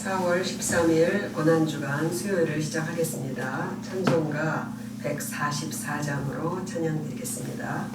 4월 13일 고난주간 수요일을 시작하겠습니다. 찬송가 144장으로 찬양드리겠습니다.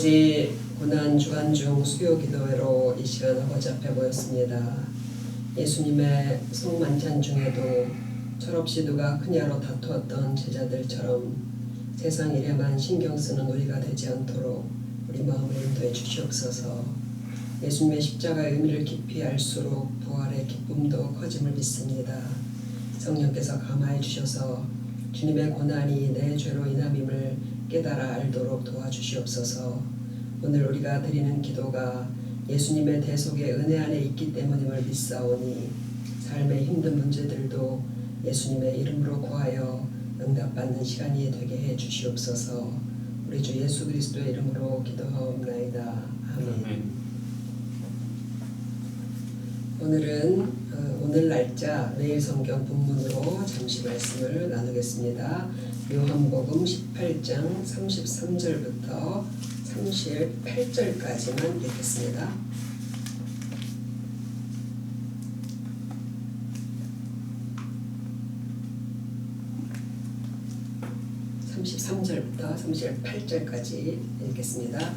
아버지, 고난 주간 중 수요 기도회로 이 시간 아버지 앞에 모였습니다. 예수님의 성만찬 중에도 철없이 누가 크냐로 다투었던 제자들처럼 세상 일에만 신경 쓰는 우리가 되지 않도록 우리 마음을 인도해 주시옵소서. 예수님의 십자가의 의미를 깊이 알수록 부활의 기쁨도 커짐을 믿습니다. 성령께서 감화해 주셔서 주님의 고난이 내 죄로 인함임을 깨달아 알도록 도와주시옵소서. 오늘 우리가 드리는 기도가 예수님의 대속의 은혜 안에 있기 때문임을 믿사오니 삶의 힘든 문제들도 예수님의 이름으로 구하여 응답받는 시간이 되게 해 주시옵소서. 우리 주 예수 그리스도의 이름으로 기도하옵나이다. 아멘. 오늘은 오늘 날짜 매일 성경 본문으로 잠시 말씀을 나누겠습니다. 요한복음 18장 33절부터 38절까지만 읽겠습니다. 33절부터 38절까지 읽겠습니다.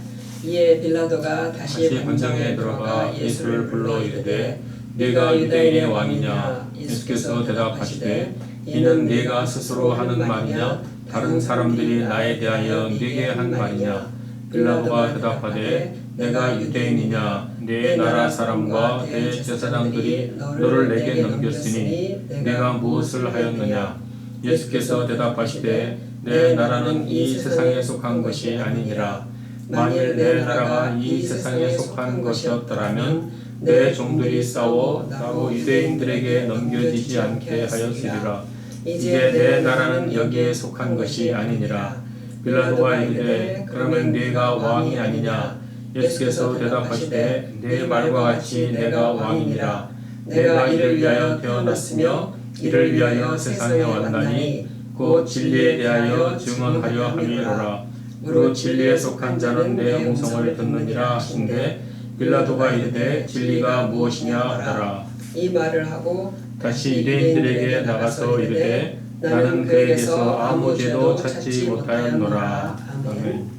이에 빌라도가 다시 관장에 들어가 예수를 불러 이르되 네가 유대인의 왕이냐? 예수께서 대답하시되 이는 네가 스스로 하는 말이냐? 다른 사람들이 나에 대하여 네게 한 말이냐? 빌라도가 대답하되 내가 유대인이냐? 네 나라 사람과 내 제사장들이 너를 내게 넘겼으니 내가 무엇을 하였느냐? 예수께서 대답하시되 내 나라는 이 세상에 속한 것이 아니니라. 만일 내 나라가 이 세상에 속한 것이었더라면 내 종들이 싸워 나로 유대인들에게 넘겨지지 않게 하였으리라. 이제 내 나라는 여기에 속한 것이 아니니라. 빌라도가 이르되 그러면 네가 왕이 아니냐? 예수께서 대답하시되 내 말과 같이 내가 왕이니라. 내가 이를 위하여 태어났으며 이를 위하여 세상에 왔나니 곧 진리에 대하여 증언하려 함이로라. 무릇 진리에 속한 자는 내 음성을 듣느니라 하신대 빌라도가 이르되 진리가 무엇이냐 하더라. 이 말을 하고 다시 유대인들에게 나가서 이르되 나는 그에게서 아무 죄도 찾지 못하였노라. 아멘.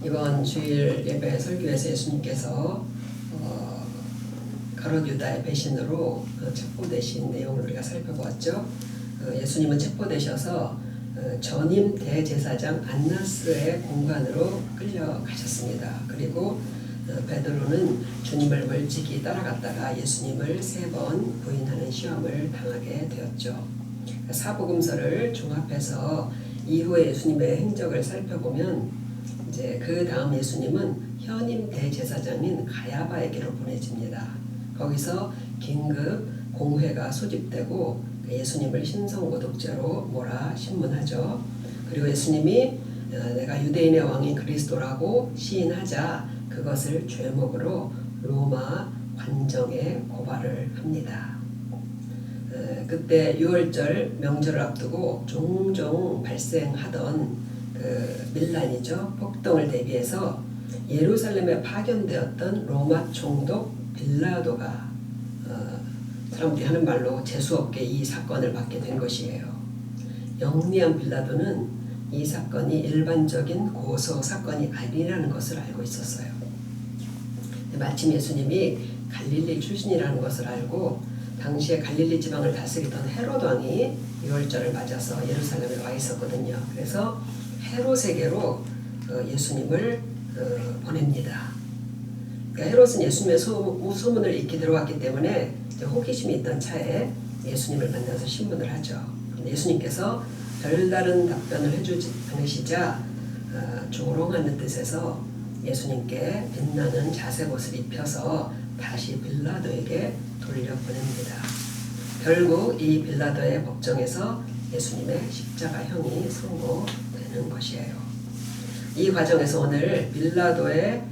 이번 주일 예배 설교에서 예수님께서 가롯 유다의 배신으로 체포되신 내용을 우리가 살펴보았죠. 예수님은 체포되셔서 전임 대제사장 안나스의 공관으로 끌려가셨습니다. 그리고 베드로는 주님을 멀찍이 따라갔다가 예수님을 3번 부인하는 시험을 당하게 되었죠. 사복음서를 종합해서 이후에 예수님의 행적을 살펴보면 이제 그 다음 예수님은 현임 대제사장인 가야바에게로 보내집니다. 거기서 긴급 공회가 소집되고 예수님을 신성모독죄로 몰아 신문하죠. 그리고 예수님이 내가 유대인의 왕인 그리스도라고 시인하자 그것을 죄목으로 로마 관정에 고발을 합니다. 그때 6월절 명절을 앞두고 종종 발생하던 그 밀란이죠. 폭동을 대비해서 예루살렘에 파견되었던 로마 총독 빌라도가 사람들이 하는 말로 재수없게 이 사건을 맡게 된 것이에요. 영리한 빌라도는 이 사건이 일반적인 고소 사건이 아니라는 것을 알고 있었어요. 마침 예수님이 갈릴리 출신이라는 것을 알고 당시에 갈릴리 지방을 다스리던 헤롯 왕이 6월절을 맞아서 예루살렘에 와 있었거든요. 그래서 헤롯에게로 예수님을 보냅니다. 그러니까 헤롯은 예수님의 소문을 읽기 들어왔기 때문에 호기심이 있던 차에 예수님을 만나서 신문을 하죠. 예수님께서 별다른 답변을 해주지 않으시자 조롱하는 뜻에서 예수님께 빛나는 자색 옷을 입혀서 다시 빌라도에게 돌려보냅니다. 결국 이 빌라도의 법정에서 예수님의 십자가형이 선고되는 것이에요. 이 과정에서 오늘 빌라도의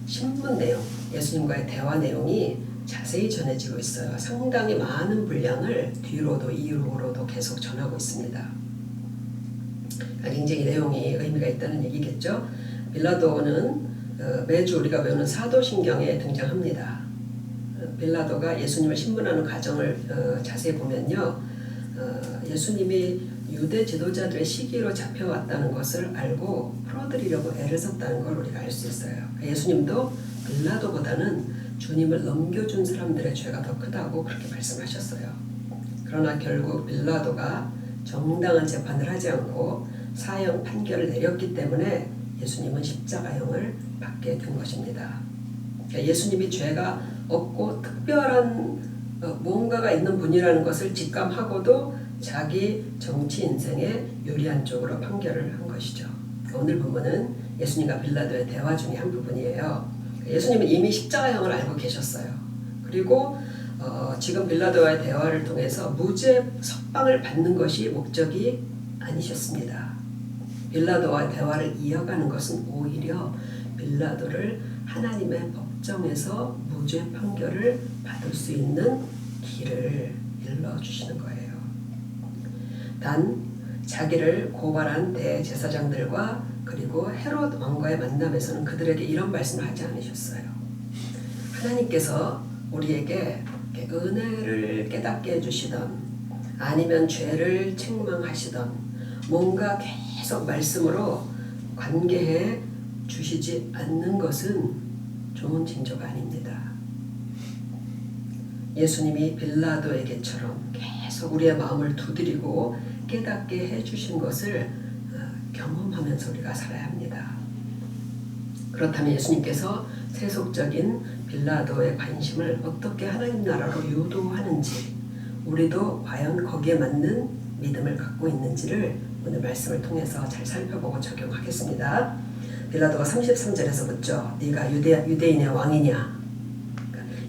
신문 내용, 예수님과의 대화 내용이 자세히 전해지고 있어요. 상당히 많은 분량을 뒤로도 이후로도 계속 전하고 있습니다. 굉장히 내용이 의미가 있다는 얘기겠죠. 빌라도는 매주 우리가 배우는 사도신경에 등장합니다. 빌라도가 예수님을 신문하는 과정을 자세히 보면요. 예수님이 유대 지도자들의 시기로 잡혀왔다는 것을 알고 풀어드리려고 애를 썼다는 걸 우리가 알 수 있어요. 예수님도 빌라도보다는 주님을 넘겨준 사람들의 죄가 더 크다고 그렇게 말씀하셨어요. 그러나 결국 빌라도가 정당한 재판을 하지 않고 사형 판결을 내렸기 때문에 예수님은 십자가형을 받게 된 것입니다. 그러니까 예수님이 죄가 없고 특별한 무언가가 있는 분이라는 것을 직감하고도 자기 정치 인생에 유리한 쪽으로 판결을 한 것이죠. 오늘 본문은 예수님과 빌라도의 대화 중에 한 부분이에요. 예수님은 이미 십자가형을 알고 계셨어요. 그리고 지금 빌라도와의 대화를 통해서 무죄 석방을 받는 것이 목적이 아니셨습니다. 빌라도와 대화를 이어가는 것은 오히려 빌라도를 하나님의 법정에서 무죄 판결을 받을 수 있는 길을 일러주시는 거예요. 단 자기를 고발한 대제사장들과 그리고 헤롯 왕과의 만남에서는 그들에게 이런 말씀을 하지 않으셨어요. 하나님께서 우리에게 은혜를 깨닫게 해주시던 아니면 죄를 책망하시던 뭔가 계속 말씀으로 관계해 주시지 않는 것은 좋은 징조가 아닙니다. 예수님이 빌라도에게처럼 계속 우리의 마음을 두드리고 깨닫게 해주신 것을 경험하면서 우리가 살아야 합니다. 그렇다면 예수님께서 세속적인 빌라도의 관심을 어떻게 하나님 나라로 유도하는지, 우리도 과연 거기에 맞는 믿음을 갖고 있는지를 오늘 말씀을 통해서 잘 살펴보고 적용하겠습니다. 빌라도가 33절에서 묻죠. 네가 유대인의 왕이냐?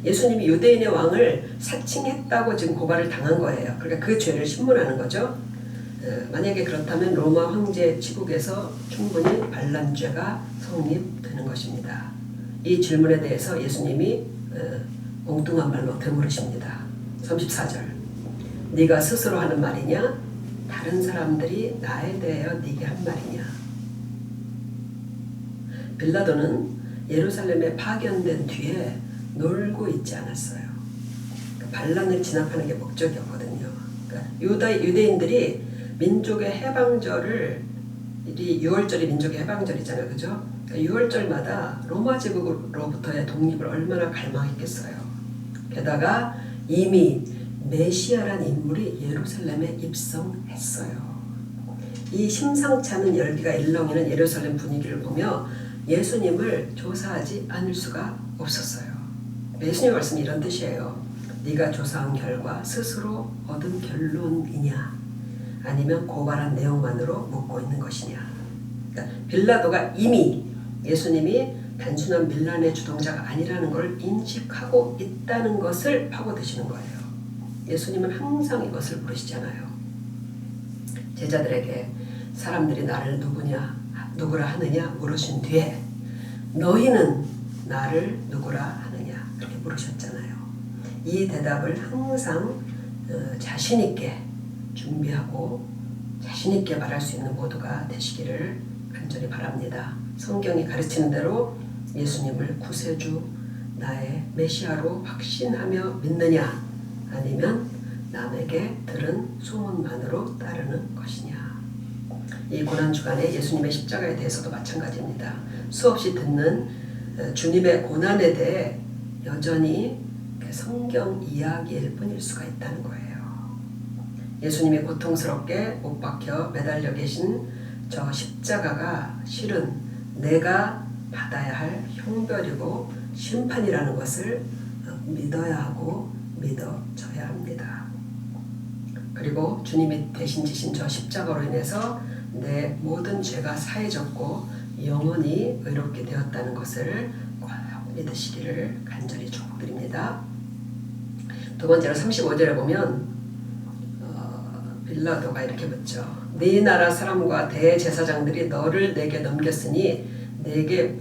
예수님이 유대인의 왕을 사칭했다고 지금 고발을 당한 거예요. 그러니까 그 죄를 신문하는 거죠. 만약에 그렇다면 로마 황제 치국에서 충분히 반란죄가 성립되는 것입니다. 이 질문에 대해서 예수님이 엉뚱한 말로 되물으십니다. 34절. 네가 스스로 하는 말이냐? 다른 사람들이 나에 대하여 네게 한 말이냐? 빌라도는 예루살렘에 파견된 뒤에 놀고 있지 않았어요. 그러니까 반란을 진압하는 게 목적이었거든요. 그러니까 유대인들이 민족의 해방절을, 이 6월절이 민족의 해방절이잖아요, 그죠? 그러니까 6월절마다 로마 제국으로부터의 독립을 얼마나 갈망했겠어요. 게다가 이미 메시아란 인물이 예루살렘에 입성했어요. 이 심상치 않은 열기가 일렁이는 예루살렘 분위기를 보며 예수님을 조사하지 않을 수가 없었어요. 예수님 말씀이 이런 뜻이에요. 네가 조사한 결과 스스로 얻은 결론이냐, 아니면 고발한 내용만으로 묻고 있는 것이냐. 그러니까 빌라도가 이미 예수님이 단순한 밀란의 주동자가 아니라는 걸 인식하고 있다는 것을 파고드시는 거예요. 예수님은 항상 이것을 물으시잖아요. 제자들에게 사람들이 나를 누구라 하느냐 물으신 뒤에 너희는 나를 누구라 하느냐 그렇게 물으셨잖아요. 이 대답을 항상 자신 있게 준비하고 자신 있게 말할 수 있는 모두가 되시기를 간절히 바랍니다. 성경이 가르치는 대로 예수님을 구세주, 나의 메시아로 확신하며 믿느냐, 아니면 남에게 들은 소문만으로 따르는 것이냐. 이 고난주간에 예수님의 십자가에 대해서도 마찬가지입니다. 수없이 듣는 주님의 고난에 대해 여전히 성경 이야기일 뿐일 수가 있다는 거예요. 예수님이 고통스럽게 못 박혀 매달려 계신 저 십자가가 실은 내가 받아야 할 형벌이고 심판이라는 것을 믿어야 하고 믿어져야 합니다. 그리고 주님이 대신 지신 저 십자가로 인해서 내 모든 죄가 사해졌고 영원히 의롭게 되었다는 것을 꼭 믿으시기를 간절히 축복드립니다. 두 번째로 35절에 보면 빌라도가 이렇게 묻죠. 네 나라 사람과 대제사장들이 너를 내게 넘겼으니 내가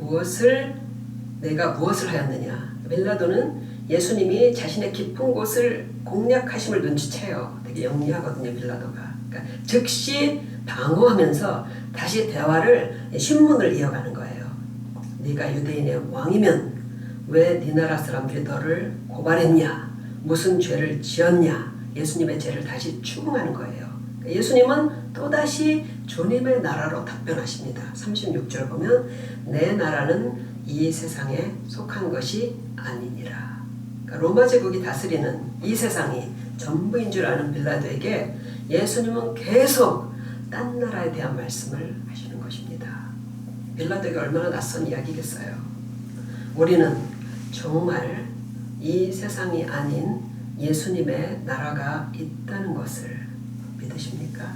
무엇을 하였느냐. 빌라도는 예수님이 자신의 깊은 곳을 공략하심을 눈치채요. 되게 영리하거든요, 빌라도가. 그러니까 즉시 방어하면서 다시 대화를, 신문을 이어가는 거예요. 네가 유대인의 왕이면 왜 네 나라 사람들이 너를 고발했냐? 무슨 죄를 지었냐? 예수님의 죄를 다시 추궁하는 거예요. 예수님은 또다시 주님의 나라로 답변하십니다. 36절 보면 내 나라는 이 세상에 속한 것이 아니니라. 그러니까 로마 제국이 다스리는 이 세상이 전부인 줄 아는 빌라도에게 예수님은 계속 딴 나라에 대한 말씀을 하시는 것입니다. 빌라도에게 얼마나 낯선 이야기겠어요. 우리는 정말 이 세상이 아닌 예수님의 나라가 있다는 것을 믿으십니까?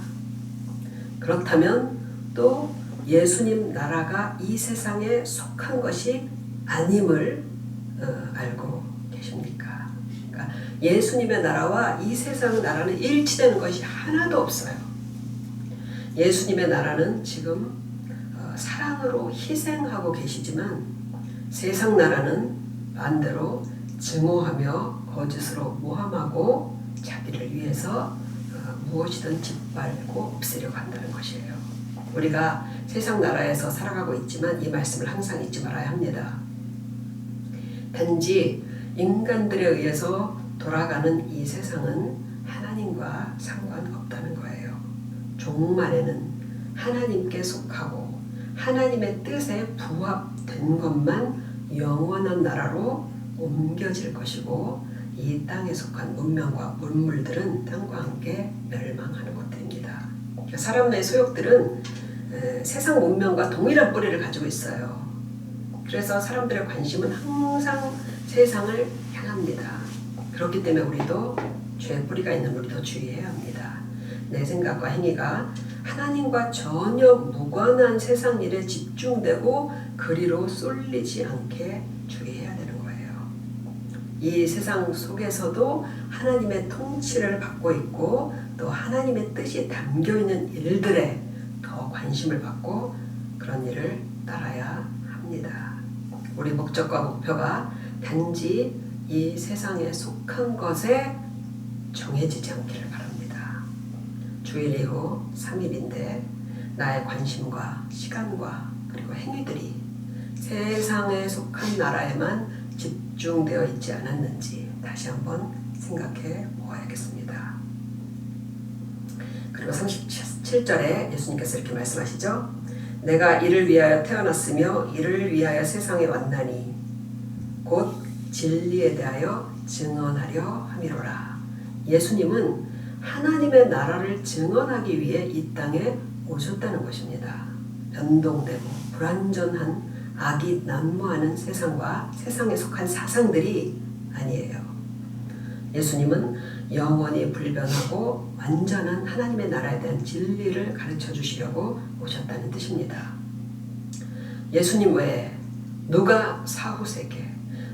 그렇다면 또 예수님 나라가 이 세상에 속한 것이 아님을 알고 계십니까? 그러니까 예수님의 나라와 이 세상 나라는 일치되는 것이 하나도 없어요. 예수님의 나라는 지금 사랑으로 희생하고 계시지만 세상 나라는 반대로 증오하며 거짓으로 모함하고 자기를 위해서 무엇이든 짓밟고 없애려고 한다는 것이에요. 우리가 세상 나라에서 살아가고 있지만 이 말씀을 항상 잊지 말아야 합니다. 단지 인간들에 의해서 돌아가는 이 세상은 하나님과 상관없다는 거예요. 종말에는 하나님께 속하고 하나님의 뜻에 부합된 것만 영원한 나라로 옮겨질 것이고, 이 땅에 속한 문명과 문물들은 땅과 함께 멸망하는 것들입니다. 사람의 소욕들은 세상 문명과 동일한 뿌리를 가지고 있어요. 그래서 사람들의 관심은 항상 세상을 향합니다. 그렇기 때문에 우리도 죄의 뿌리가 있는 우리도 주의해야 합니다. 내 생각과 행위가 하나님과 전혀 무관한 세상 일에 집중되고 그리로 쏠리지 않게 주의해야 되는 거예요. 이 세상 속에서도 하나님의 통치를 받고 있고 또 하나님의 뜻이 담겨있는 일들에 더 관심을 받고 그런 일을 따라야 합니다. 우리 목적과 목표가 단지 이 세상에 속한 것에 정해지지 않기를 바랍니다. 주일 이후 3일인데 나의 관심과 시간과 그리고 행위들이 세상에 속한 나라에만 집중되어 있지 않았는지 다시 한번 생각해 보아야겠습니다. 그리고 37절에 예수님께서 이렇게 말씀하시죠. 내가 이를 위하여 태어났으며 이를 위하여 세상에 왔나니 곧 진리에 대하여 증언하려 함이로라. 예수님은 하나님의 나라를 증언하기 위해 이 땅에 오셨다는 것입니다. 변동되고 불완전한 악이 난무하는 세상과 세상에 속한 사상들이 아니에요. 예수님은 영원히 불변하고 완전한 하나님의 나라에 대한 진리를 가르쳐 주시려고 오셨다는 뜻입니다. 예수님 외에 누가 사후세계,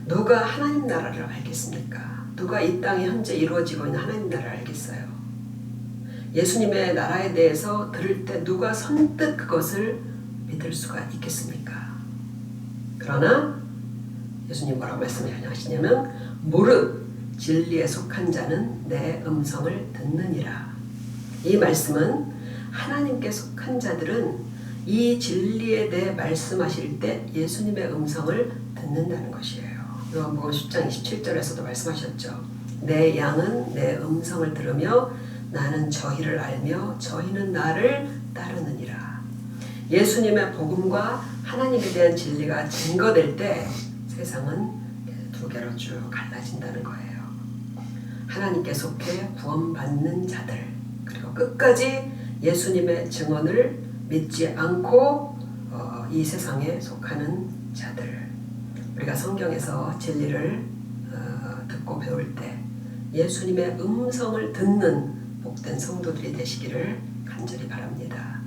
누가 하나님 나라를 알겠습니까? 누가 이 땅에 현재 이루어지고 있는 하나님 나라를 알겠어요? 예수님의 나라에 대해서 들을 때 누가 선뜻 그것을 믿을 수가 있겠습니까? 그러나 예수님 뭐라고 말씀하시냐면 무릇 진리에 속한 자는 내 음성을 듣느니라. 이 말씀은 하나님께 속한 자들은 이 진리에 대해 말씀하실 때 예수님의 음성을 듣는다는 것이에요. 요한복음 10장 27절에서도 말씀하셨죠. 내 양은 내 음성을 들으며 나는 저희를 알며 저희는 나를 따르느니라. 예수님의 복음과 하나님에 대한 진리가 증거될 때 세상은 두 개로 쭉 갈라진다는 거예요. 하나님께 속해 구원받는 자들, 그리고 끝까지 예수님의 증언을 믿지 않고 이 세상에 속하는 자들. 우리가 성경에서 진리를 듣고 배울 때 예수님의 음성을 듣는 복된 성도들이 되시기를 간절히 바랍니다.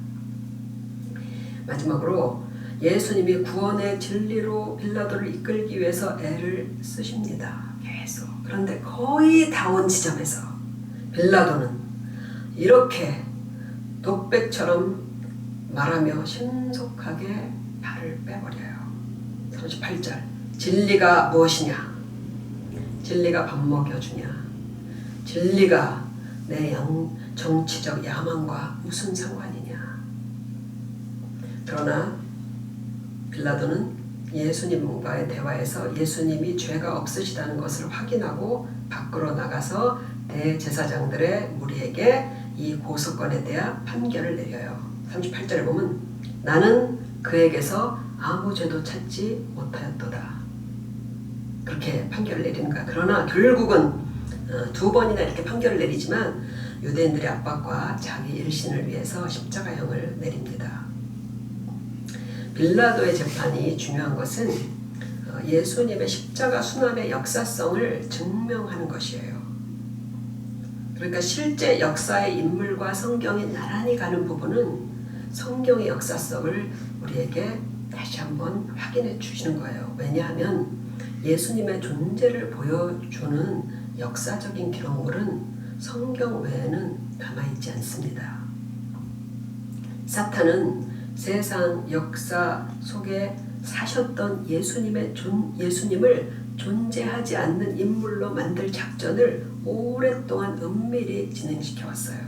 마지막으로 예수님이 구원의 진리로 빌라도를 이끌기 위해서 애를 쓰십니다. 계속. 그런데 거의 다 온 지점에서 빌라도는 이렇게 독백처럼 말하며 신속하게 발을 빼버려요. 38절. 진리가 무엇이냐? 진리가 밥 먹여주냐? 진리가 내 정치적 야망과 무슨 상관이냐? 그러나 빌라도는 예수님과의 대화에서 예수님이 죄가 없으시다는 것을 확인하고 밖으로 나가서 대제사장들의 무리에게 이 고소건에 대한 판결을 내려요. 38절에 보면 나는 그에게서 아무 죄도 찾지 못하였도다. 그렇게 판결을 내리는 거야. 그러나 결국은 두 번이나 이렇게 판결을 내리지만 유대인들의 압박과 자기 일신을 위해서 십자가형을 내립니다. 빌라도의 재판이 중요한 것은 예수님의 십자가 순환의 역사성을 증명하는 것이에요. 그러니까 실제 역사의 인물과 성경이 나란히 가는 부분은 성경의 역사성을 우리에게 다시 한번 확인해 주시는 거예요. 왜냐하면 예수님의 존재를 보여주는 역사적인 기록물은 성경 외에는 남아있지 않습니다. 사탄은 세상 역사 속에 사셨던 예수님을 존재하지 않는 인물로 만들 작전을 오랫동안 은밀히 진행시켜 왔어요.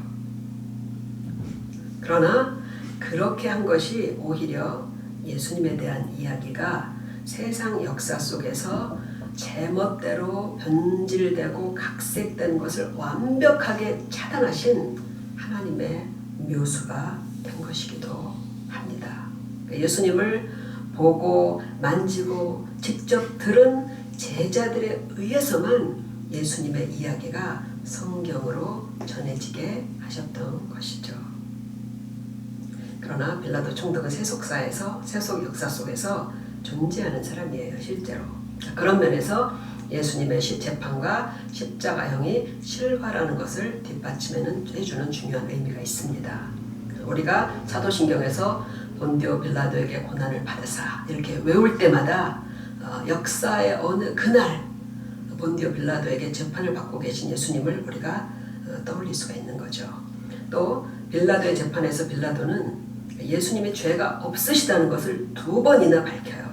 그러나 그렇게 한 것이 오히려 예수님에 대한 이야기가 세상 역사 속에서 제멋대로 변질되고 각색된 것을 완벽하게 차단하신 하나님의 묘수가 된 것이기도 합니다. 예수님을 보고 만지고 직접 들은 제자들에 의해서만 예수님의 이야기가 성경으로 전해지게 하셨던 것이죠. 그러나 빌라도 총독은 세속 역사 속에서 존재하는 사람이에요, 실제로. 그런 면에서 예수님의 재판과 십자가형이 실화라는 것을 뒷받침해주는 중요한 의미가 있습니다. 우리가 사도신경에서 본디오 빌라도에게 고난을 받으사 이렇게 외울 때마다 역사의 어느 그날 본디오 빌라도에게 재판을 받고 계신 예수님을 우리가 떠올릴 수가 있는 거죠. 또 빌라도의 재판에서 빌라도는 예수님의 죄가 없으시다는 것을 2번이나 밝혀요.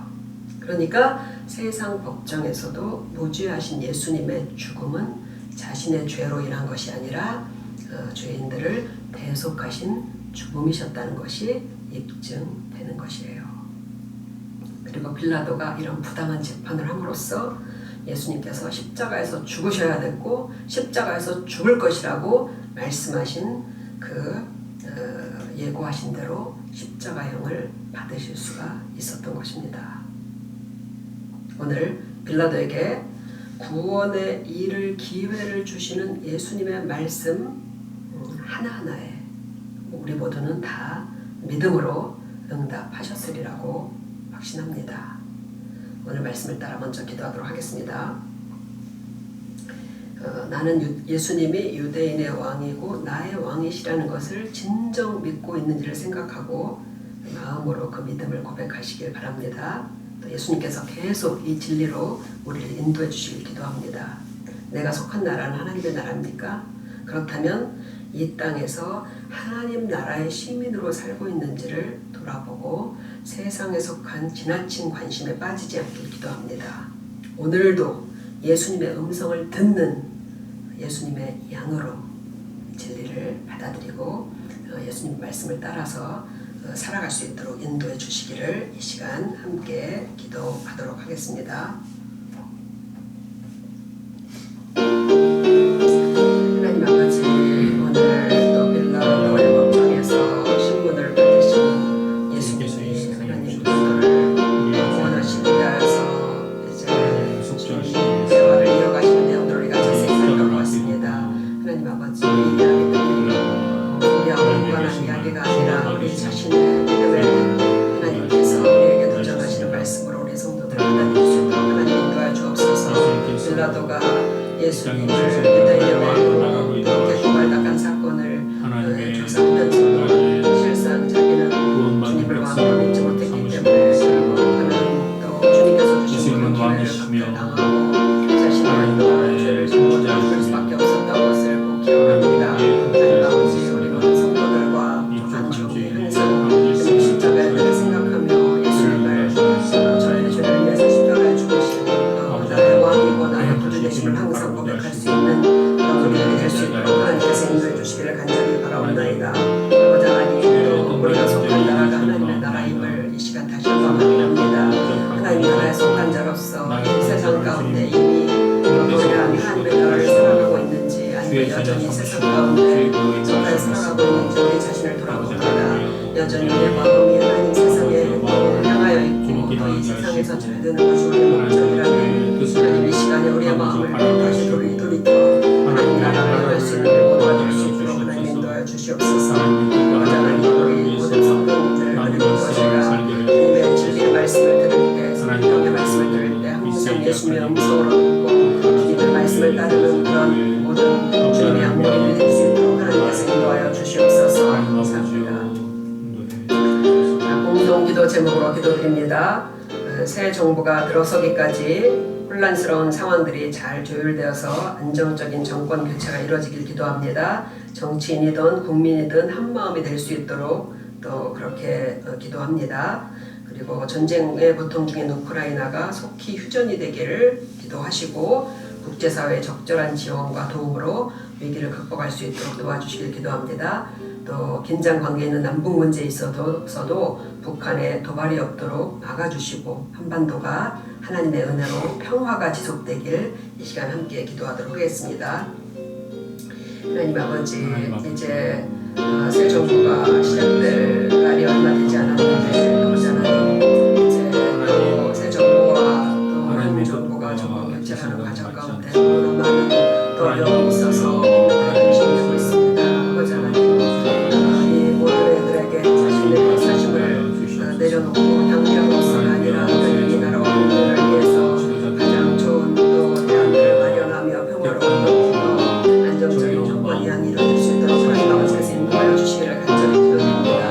그러니까 세상 법정에서도 무죄하신 예수님의 죽음은 자신의 죄로 인한 것이 아니라 죄인들을 대속하신 죽음이셨다는 것이 입증되는 것이에요. 그리고 빌라도가 이런 부당한 재판을 함으로써 예수님께서 십자가에서 죽으셔야 됐고 십자가에서 죽을 것이라고 말씀하신 예고하신 대로 십자가형을 받으실 수가 있었던 것입니다. 오늘 빌라도에게 구원에 이를 기회를 주시는 예수님의 말씀 하나하나에 우리 모두는 다 믿음으로 응답하셨으리라고 확신합니다. 오늘 말씀을 따라 먼저 기도하도록 하겠습니다. 나는 예수님이 유대인의 왕이고 나의 왕이시라는 것을 진정 믿고 있는지를 생각하고 마음으로 그 믿음을 고백하시길 바랍니다. 또 예수님께서 계속 이 진리로 우리를 인도해 주시길 기도합니다. 내가 속한 나라는 하나님의 나라입니까? 그렇다면 이 땅에서 하나님 나라의 시민으로 살고 있는지를 돌아보고 세상에 속한 지나친 관심에 빠지지 않길 기도합니다. 오늘도 예수님의 음성을 듣는 예수님의 양으로 진리를 받아들이고 예수님 말씀을 따라서 살아갈 수 있도록 인도해 주시기를 이 시간 함께 기도하도록 하겠습니다. 하나님 아버지, 오늘 또 빌라도의 법정에서 신문을 받으신 예수님이 하나님 그들을 원하시기 위하여서 이제 대화를 이어가시는 내용들을 우리가 자세히 살펴보았습니다. 하나님 아버지, 이 이야기들이 우리와 무관한 이야기가 아니라 우리 자신의 믿음을 하나님께서 우리에게 도전하시는 말씀으로 우리 성도들을 받아들일 수 있도록 하나님 인도하여 주옵소서. 빌라도가 예수님을 유대인의 왕으로 이렇게 고발당한 사건을 조사하면서도 실상 자기는 주님을 왕으로 믿지 못했기 때문에 그는 또 주님께서 주신 그런 기회를 박탈당하고 자신의 죄를 짊어져 죽을 수밖에 없었던 것을 꼭 기억합니다. 하나님 아버지, 우리 모든 성도들과 안중히 항상 십자가에 대해 생각하며 예수님을 저의 죄를 위해서 십자가에 죽으신 나의 왕이고 나의 구주 되심을 항상 고백할 수 있는 그런 우리들이 될 수 있도록 하나님께서 인도해 주시기를 간절히 바라옵나이다. 아버지 하나님, 또 우리가 속한 나라가 하나님의 나라임을 이 시간 다시 한번 확인합니다. 하나님 나라에 속한 자로서 이 세상 가운데 이미 도래한 하나님의 나라를 살아가고 있는지 아니면 여전히 세상 가운데 속하여 살아가고 있는지 우리 자신을 돌아봅니다. 여전히 우리의 마음이 하나님 세상에 향하여 있고 또 이 세상에서 잘 되는 것이 우리의 목적이라는 하나님 이 시간에 우리의 마음을 다시 돌이켜 하나님 나라를 향할 수 있는 모두가 될 수 있도록 하나님 인도하여 주시옵소서. 하나님 우리 모든 성도님들 그리고 또 제가 주님의 진리의 말씀을 들을 때 성경의 말씀을 들을 때 항상 예수님의 음성으로 듣고 주님의 말씀을 따르는 그런 모든 주님의 양모임이 될 수 있도록 하나님께서 인도하여 주시옵소서. 감사합니다. 공동기도 제목으로 기도드립니다. 새 정부가 들어서기까지 혼란스러운 상황들이 잘 조율되어서 안정적인 정권 교체가 이루어지길 기도합니다. 정치인이든 국민이든 한마음이 될 수 있도록 또 그렇게 기도합니다. 그리고 전쟁의 고통 중인 우크라이나가 속히 휴전이 되기를 기도하시고 국제사회의 적절한 지원과 도움으로 위기를 극복할 수 있도록 도와주시길 기도합니다. 또 긴장 관계에 있는 남북 문제에 있어서도 북한에 도발이 없도록 막아주시고 한반도가 하나님의 은혜로 평화가 지속되길 이 시간 함께 기도하도록 하겠습니다. 하나님 아버지, 이제 새 정부가 시작될 날이 얼마 되지 않았는데 아버지 하나님, 이제 또 새 정부와 또 한 정부가 정권 교체하는 과정 가운데 너무나 많은 또 어려움이 있어서 힘들고 있습니다. 아버지 하나님, 이 모든 애들에게 자신의 사심을 내려놓고 향기로서가 아니라 하나님 이 나라와 국민을 위해서 가장 좋은 또 대안을 마련하며 평화로운 또 안정적인 조건이 이루어질 수 있도록 하나님 아버지께서 인도하여 주시기를 간절히 기도드립니다.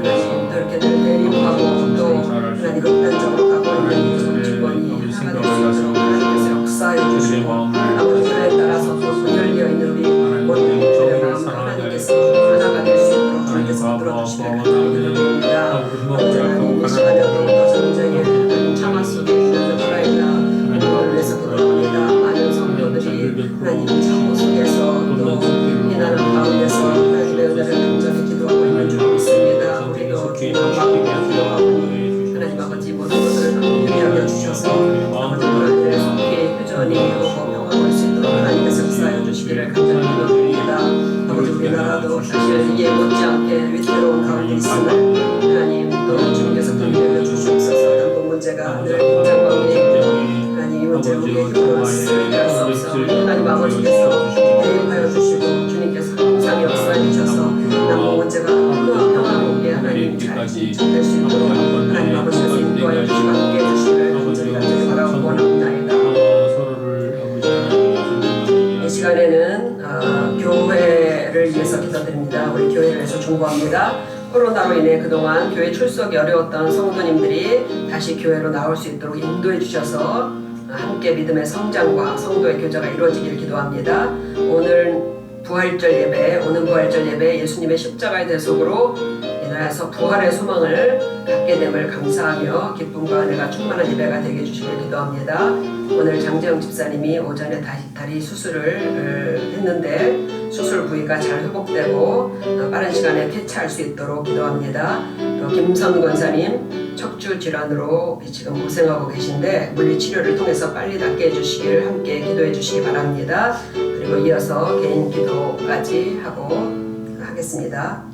하나님 또 이렇게 늘 대립하고 또 하나님 극단적으로 가고 있는 이 정치권이 하나가 될 수 있도록 하나님께서 역사해 주시고 아버지에 따라서 또 분열되어 있는 우리 모든 국민의 마음도 하나님께서 하나가 될 수 있도록 주님께서 들어주시기를 간절히 기도드립니다. 아버지 하나님 이 시간에도 또 전쟁의 참화 속에 있는 우크라이나를 위해서 기도합니다. 많은 성도들이 하나님 참호 속에서 또 피난하는 가운데서 하나님의 은혜를 간절히 기도하고 있는 줄 믿습니다. 우리도 주님을 기도하오니 하나님 아버지 모든 것을 유리하게 주셔서 아버지 우리를 속히 휴전이 이루고 평화가 올 수 있도록 하나님께서 역사하여 주시기를 간절히 기도드립니다. 아버지 우리나라도 사실 이해 못지않게 위태로운 가운데 있으나 하나님 또 주님께서 긍휼히 주시옵소서. 남북 문제가 늘 긴장 가운데 있고 하나님 이 문제를 우리의 힘으로 해결할 수 없어 하나님 아버지께서 대응하여 주시고 주님께서 항상 역사해 주셔서 남북 문제가 평화롭게 하나님 잘 진척될 수 있도록 하나님 아버지께서 인도하여 주시고 함께해 주시기를 간절히 바라고 원합니다. 이 시간에는 교회를 위해서 기도드립니다. 우리 교회를 위해서 중보합니다. 코로나로 인해 그동안 교회 출석이 어려웠던 성도님들이 다시 교회로 나올 수 있도록 인도해 주셔서 함께 믿음의 성장과 성도의 교제가 이루어지길 기도합니다. 오는 부활절 예배 예수님의 십자가의 대속으로 인하여서 부활의 소망을 갖게 됨을 감사하며 기쁨과 은혜가 충만한 예배가 되게 해주시길 기도합니다. 오늘 장재영 집사님이 오전에 다리 수술을 했는데 수술 부위가 잘 회복되고 빠른 시간에 쾌차할 수 있도록 기도합니다. 또 김선 권사님 척추 질환으로 지금 고생하고 계신데 물리치료를 통해서 빨리 낫게 해주시기를 함께 기도해 주시기 바랍니다. 그리고 이어서 개인 기도까지 하고 하겠습니다.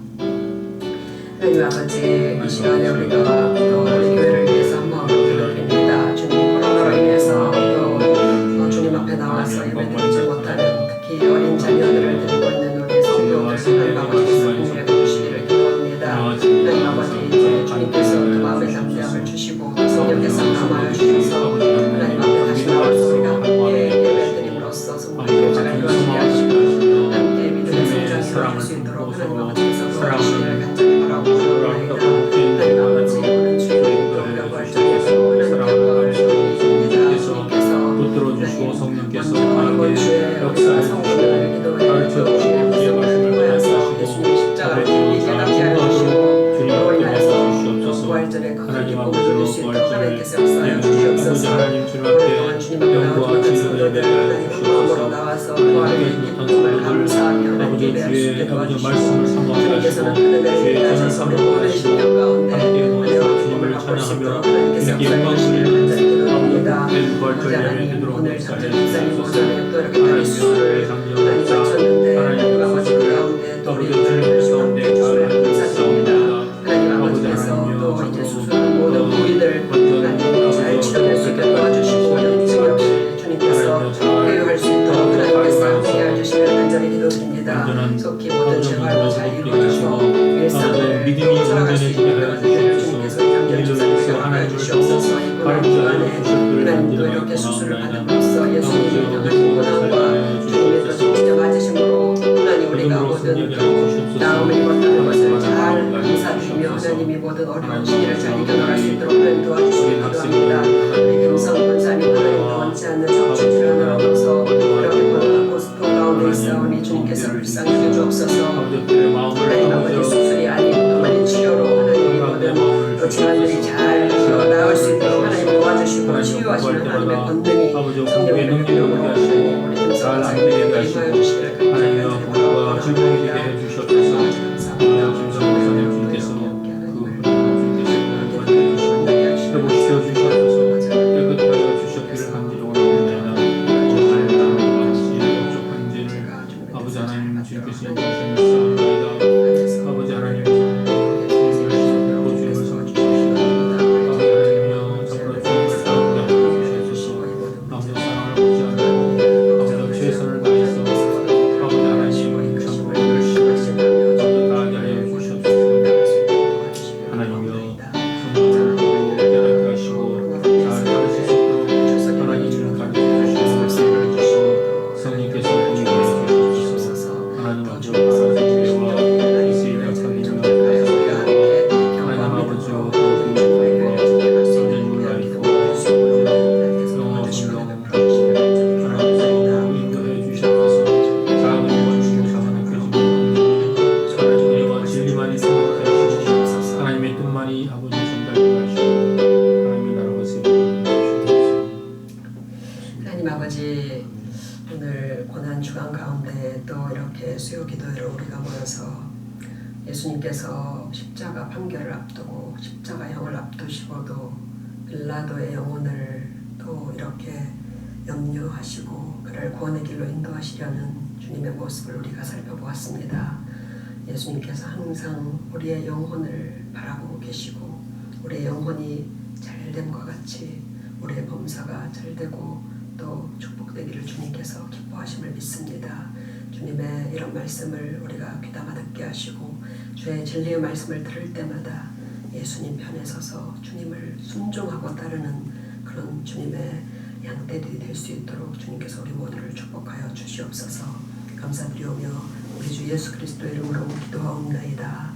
하나님 아버지, 이 시간에 우리가 또 우리 교회를 위해서 한번 기도드립니다. 주님, 코로나로 인해서 또 주님 앞에 나와서 예배드리지 못하는 특히 어린 자녀들을 데리고 있는 우리 성도들 하나님 아버지께서 긍휼히 주시기를 기도합니다. 하나님 아버지, 이제 주님께서 또 마음의 담대함을 주시고 성령께서 감화해 주셔서 하나님 앞에 다시 나와서 우리가 함께 예배드림으로써 성도의 교제가 이루어지게 하시고 함께 믿음의 성장이 이루어질 수 있도록 하나님 아버지께서 도와주시기를 간절히 바라고 하나님 아버지, 오늘 주님 우리가 부활절에서 하나님께 주님께서 성령께서 이번 주에 우리가 성도를 기도해 주시면서 예수님의 십자가를 깊이 깨닫게 하여 주시고 그로 인하여서 부활절에 큰 기쁨을 누릴 수 있도록 하나님께서 역사하여 주시옵소서. 오랫동안 주님 앞에 나오던 성도들 하나님 마음으로 나와서 부활의 기쁨을 감사하며 하나님 예배할 수 있게 도와주시고 주님께서는 큰 은혜를 인하셔서 우리 모든 심령 가운데 은혜와 기쁨을 맛볼 수 있도록 하나님께서 역사해 주시기를 간절히 기도합니다. 하나님 오늘 장재 집사님 오전에 또 이렇게 다리 수술을 많이 마쳤는데 하나님 아버지 그 가운데 또 우리 열심히 함께 주시면 감사드립니다. 하나님 아버지께서 또 이제 수술한 모든 부위들 하나님 잘 치료될 수 있게 도와주시고 염증 없이 주님께서 회유할 수 있도록 하나님께서 함께해 주시면 간절히 기도드립니다. 속히 모든 생활로 잘 이루어져서 일상을 살아갈 수 있는 주님께서 장재 집사님께 허락하여 주시옵소서. 이 고난 기간에 하나님 또 이렇게 수술을 받음으로써 예수님이 당하신 고난과 주님의 또 진짜 맞으심으로 하나님 우리가 모든 나음을 입었다는 것을 잘 감사드리며 하나님이 모든 어려운 시기를 잘 이겨나갈 수 있도록 하나님 도와주시기 기도합니다. 우리 김성 권사님 하나님도 원치 않는 척추 질환으로서 이렇게 고스톱 가운데 있사오니 주님께서 불쌍히 여겨주옵소서. 하나님 아버지 수술이 아닌 또 물리치료로 하나님이 모든 질환들이 잘 나을 수 있도록 하나님 도와주시고 치유하시는 하나님의 권능이 성령 안에서 아버지 하나님 아버지, 오늘 고난 주간 가운데 또 이렇게 수요 기도회로 우리가 모여서 예수님께서 십자가 판결을 앞두고 십자가형을 앞두시고도 빌라도의 영혼을 또 이렇게 염려하시고 그를 구원의 길로 인도하시려는 주님의 모습을 우리가 살펴보았습니다. 예수님께서 항상 우리의 영혼을 바라보고 계시고 우리의 영혼이 잘됨과 같이 우리의 범사가 잘되고 또 축복되기를 주님께서 기뻐하심을 믿습니다. 주님의 이런 말씀을 우리가 귀담아 듣게 하시고 주의 진리의 말씀을 들을 때마다 예수님 편에 서서 주님을 순종하고 따르는 그런 주님의 양떼들이 될 수 있도록 주님께서 우리 모두를 축복하여 주시옵소서. 감사드리오며 우리 주 예수 그리스도의 이름으로 기도하옵나이다.